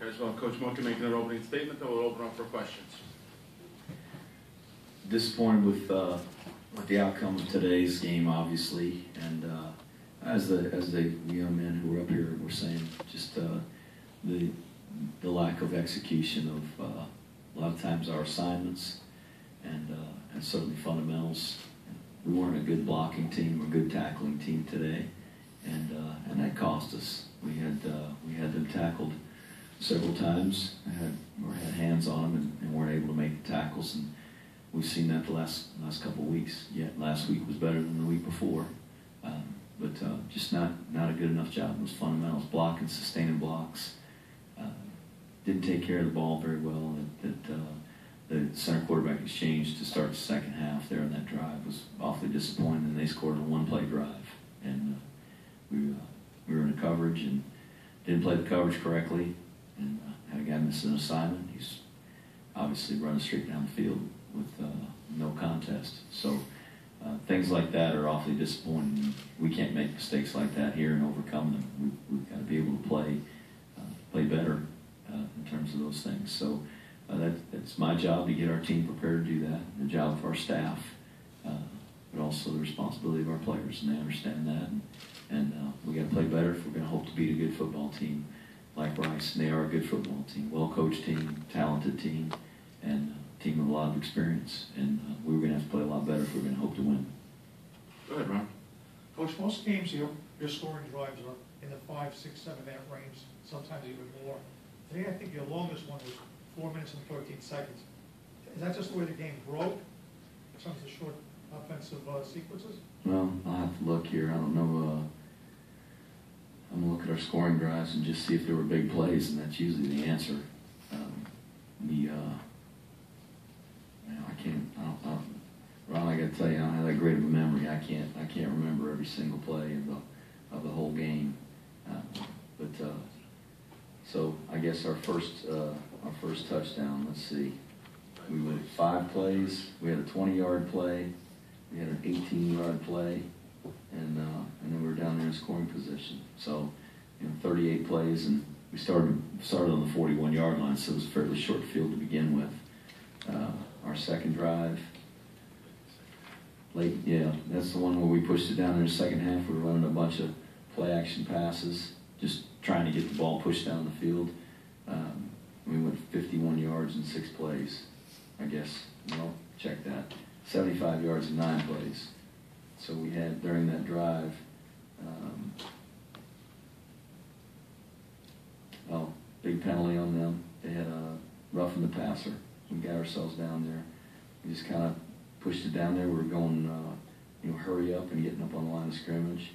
Okay, so Coach Monken making an opening statement, then we'll open up for questions. Disappointed with the outcome of today's game, obviously, and as the young men who were up here were saying, just the lack of execution of a lot of times our assignments and certainly fundamentals. We weren't a good blocking team or good tackling team today, and that cost us. We had them tackled several times, had hands on them, and weren't able to make the tackles. And we've seen that the last couple of weeks. Yet last week was better than the week before, but just not a good enough job in those fundamentals, blocking, sustaining blocks. Didn't take care of the ball very well. The center quarterback exchange to start the second half there in that drive was awfully disappointing. And they scored a one-play drive, and we were in coverage and didn't play the coverage correctly, and had a guy miss an assignment. He's obviously running straight down the field with no contest. So things like that are awfully disappointing. We can't make mistakes like that here and overcome them. We've got to be able to play better in terms of those things. So it's my job to get our team prepared to do that, the job of our staff, but also the responsibility of our players, and they understand that. And we got to play better if we're going to hope to beat a good football team like Rice. And they are a good football team, well-coached team, talented team, and a team with a lot of experience. And we were going to have to play a lot better if we were going to hope to win. Go ahead, Ron. Coach, most games your scoring drives are in the 5, 6, 7-minute range, sometimes even more. Today, I think your longest one was 4 minutes and 13 seconds. Is that just the way the game broke in terms of short offensive sequences? Well, I'll have to look here. I don't know. I'm going to look at our scoring drives and just see if there were big plays, and that's usually the answer. Ron, I got to tell you, I don't have that great of a memory. I can't remember every single play of the whole game. So I guess our first touchdown. Let's see. We went 5 plays. We had a 20-yard play. We had an 18-yard play, and then we were down there in scoring position. So, 38 plays, and we started on the 41-yard line, so it was a fairly short field to begin with. Our second drive, that's the one where we pushed it down in the second half. We were running a bunch of play-action passes, just trying to get the ball pushed down the field. We went 51 yards in 6 plays, I guess. Well, check that. 75 yards in 9 plays. So we had, during that drive, big penalty on them. They had a roughing the passer. We got ourselves down there. We just kind of pushed it down there. We were going, hurry up and getting up on the line of scrimmage.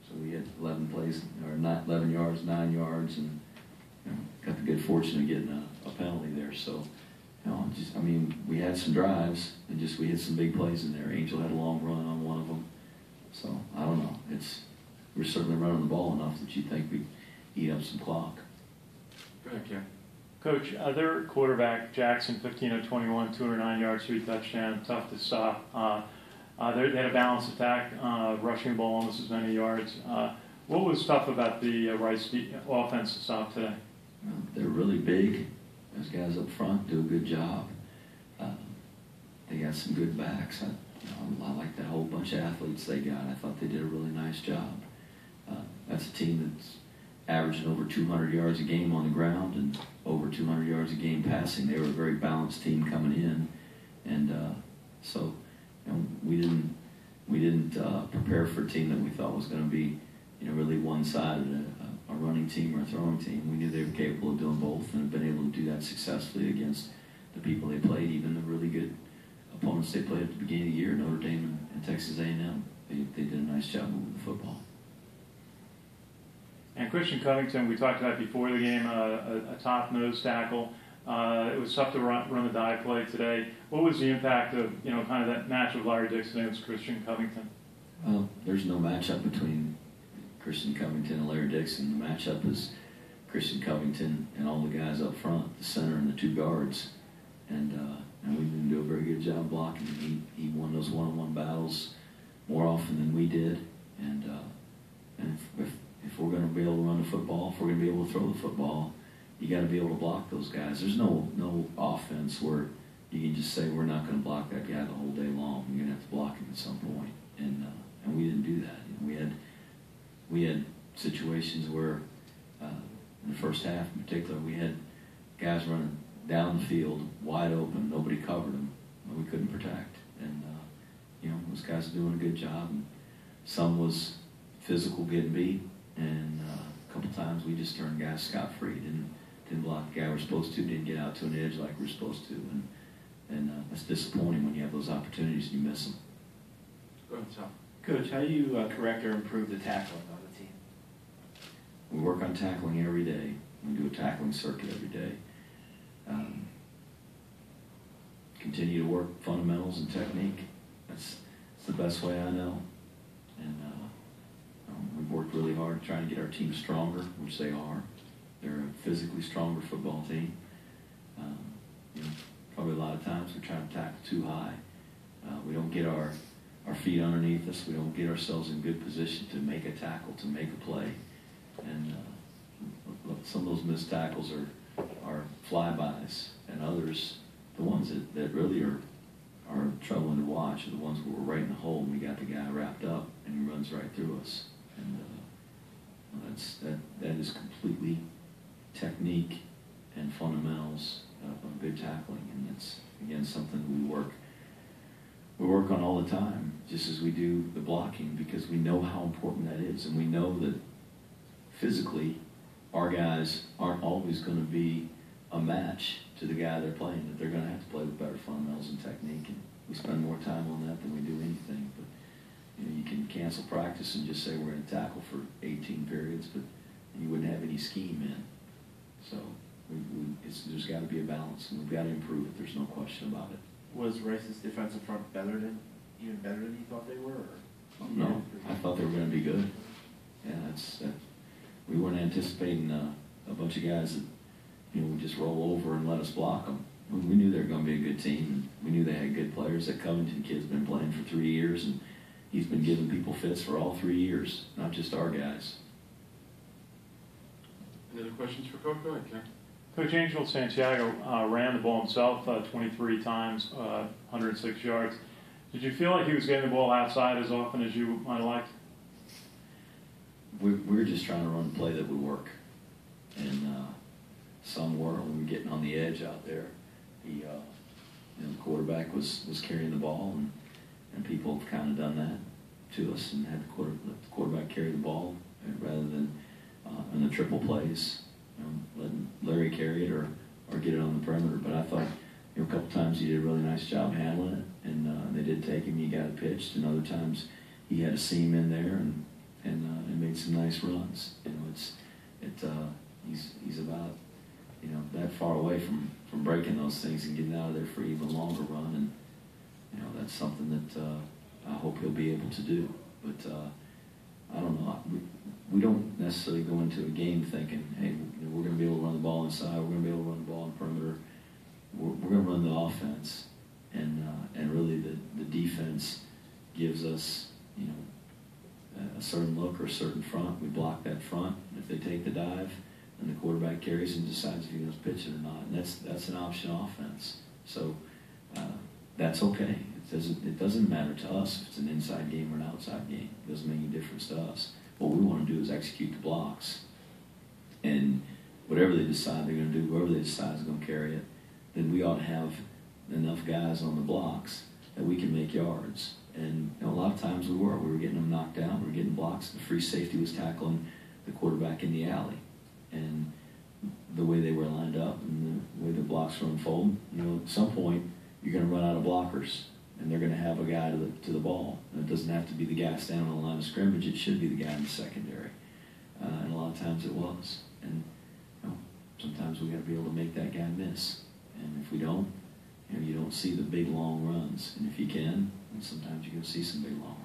So we had 11 plays, or 11 yards, 9 yards, and got the good fortune of getting a penalty there. So, we had some drives, and we had some big plays in there. Angel had a long run on one of them. So, I don't know. We're certainly running the ball enough that you'd think we'd eat up some clock. Go ahead, Ken. Coach, their quarterback, Jackson, 15 of 21, 209 yards, 3 touchdowns, tough to stop. They had a balanced attack, rushing the ball almost as many yards. What was tough about the Rice offense to stop today? Well, they're really big. Those guys up front do a good job. They got some good backs. I like that whole bunch of athletes they got. I thought they did a really nice job. That's a team that's averaging over 200 yards a game on the ground and over 200 yards a game passing. They were a very balanced team coming in, and so we didn't prepare for a team that we thought was going to be really one-sided, a running team or a throwing team. We knew they were capable of doing both and have been able to do that successfully against the people they played, even the really good opponents they played at the beginning of the year, Notre Dame and Texas A&M. They did a nice job moving the football. And Christian Covington, we talked about before the game, a top-nose tackle. It was tough to run the dive play today. What was the impact of, kind of that match of Larry Dixon against Christian Covington? Well, there's no matchup between Christian Covington and Larry Dixon. The matchup is Christian Covington and all the guys up front, the center and the 2 guards. And we didn't do a very good job blocking. He won those one-on-one battles more often than we did. And if we're going to be able to run the football, if we're going to be able to throw the football, you got to be able to block those guys. There's no offense where you can just say we're not going to block that guy the whole day long. You're going to have to block him at some point, and we didn't do that. We had situations where in the first half in particular we had guys running down the field wide open, nobody covered them, and we couldn't protect. And those guys are doing a good job. And some was physical getting beat, and a couple times we just turned guys scot-free. Didn't block the guy we're supposed to, didn't get out to an edge like we're supposed to, and that's disappointing when you have those opportunities and you miss them. Go ahead, Tom. Coach, how do you correct or improve the tackling on the team? We work on tackling every day. We do a tackling circuit every day. Continue to work fundamentals and technique. That's the best way I know. And we've worked really hard trying to get our team stronger, which they are. They're a physically stronger football team. Probably a lot of times we try to tackle too high. We don't get our feet underneath us. We don't get ourselves in good position to make a tackle, to make a play. And some of those missed tackles are flybys, and others, the ones that really are troubling to watch, are the ones where we're right in the hole and we got the guy wrapped up and he runs right through us. And that is completely technique and fundamentals of good tackling, and it's again something we work on all the time, just as we do the blocking, because we know how important that is, and we know that physically our guys aren't always going to be a match to the guy they're playing, that they're going to have to play with better fundamentals and technique, and we spend more time on that than we do anything. But you can cancel practice and just say we're going to tackle for 18 periods, but you wouldn't have any scheme in. So there's got to be a balance, and we've got to improve it. There's no question about it. Was Rice's defensive front even better than you thought they were? Or? No, I thought they were going to be good. Yeah, we weren't anticipating a bunch of guys that would just roll over and let us block them. We knew they were going to be a good team, and we knew they had good players. That Covington kid's been playing for 3 years, and he's been giving people fits for all 3 years, not just our guys. Any other questions for Coach? Go ahead, Ken. Coach, Angel Santiago ran the ball himself 23 times, 106 yards. Did you feel like he was getting the ball outside as often as you might have liked? We were just trying to run a play that would work. And some were when we were getting on the edge out there. The quarterback was carrying the ball, and people have kind of done that to us and had let the quarterback carry the ball rather than in the triple plays, letting Larry carry it or get it on the perimeter. But I thought a couple times he did a really nice job handling it, and they did take him. He got it pitched, and other times he had a seam in there and made some nice runs. He's about that far away from breaking those things and getting out of there for an even longer run, and that's something that I hope he'll be able to do. But I don't know. We don't necessarily go into a game thinking, hey, we're going to be able to run the ball inside. We're going to be able to run the ball on the perimeter. We're going to run the offense, and really the defense gives us a certain look or a certain front. We block that front. If they take the dive, and the quarterback carries and decides if he wants to pitch it or not, and that's an option offense. So that's okay. It doesn't matter to us if it's an inside game or an outside game. It doesn't make any difference to us. What we want to do is execute the blocks, and whatever they decide they're going to do, whoever they decide is going to carry it, then we ought to have enough guys on the blocks that we can make yards. And a lot of times we were getting them knocked down, we were getting blocks. The free safety was tackling the quarterback in the alley, and the way they were lined up and the way the blocks were unfolding, at some point you're going to run out of blockers, and they're going to have a guy to the ball. And it doesn't have to be the guy standing on the line of scrimmage. It should be the guy in the secondary, and a lot of times it was. And sometimes we got to be able to make that guy miss. And if we don't, you don't see the big long runs. And if you can, then sometimes you're going to see some big long runs.